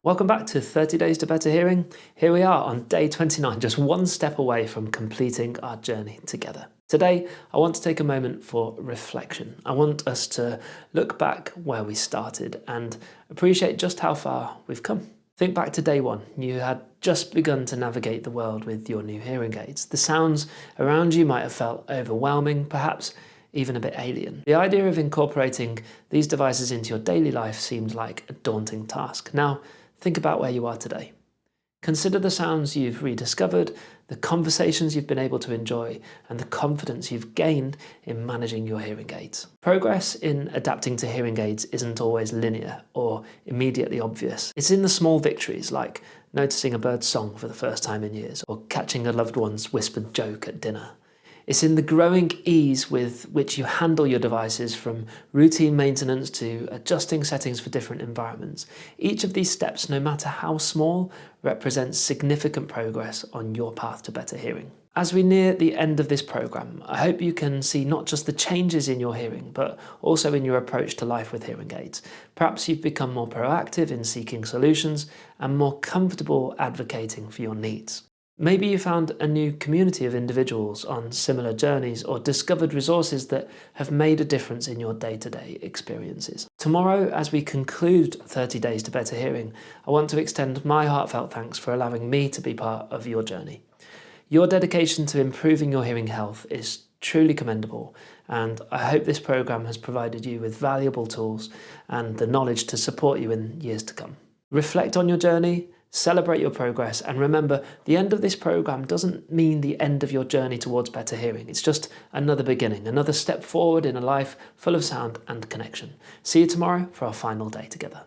Welcome back to 30 Days to Better Hearing. Here we are on day 29, just one step away from completing our journey together. Today, I want to take a moment for reflection. I want us to look back where we started and appreciate just how far we've come. Think back to day one. You had just begun to navigate the world with your new hearing aids. The sounds around you might have felt overwhelming, perhaps even a bit alien. The idea of incorporating these devices into your daily life seemed like a daunting task. Now, think about where you are today. Consider the sounds you've rediscovered, the conversations you've been able to enjoy, and the confidence you've gained in managing your hearing aids. Progress in adapting to hearing aids isn't always linear or immediately obvious. It's in the small victories, like noticing a bird's song for the first time in years, or catching a loved one's whispered joke at dinner. It's in the growing ease with which you handle your devices, from routine maintenance to adjusting settings for different environments. Each of these steps, no matter how small, represents significant progress on your path to better hearing. As we near the end of this program, I hope you can see not just the changes in your hearing, but also in your approach to life with hearing aids. Perhaps you've become more proactive in seeking solutions and more comfortable advocating for your needs. Maybe you found a new community of individuals on similar journeys, or discovered resources that have made a difference in your day-to-day experiences. Tomorrow, as we conclude 30 Days to Better Hearing, I want to extend my heartfelt thanks for allowing me to be part of your journey. Your dedication to improving your hearing health is truly commendable, and I hope this program has provided you with valuable tools and the knowledge to support you in years to come. Reflect on your journey, celebrate your progress, and remember, the end of this program doesn't mean the end of your journey towards better hearing. It's just another beginning, another step forward in a life full of sound and connection. See you tomorrow for our final day together.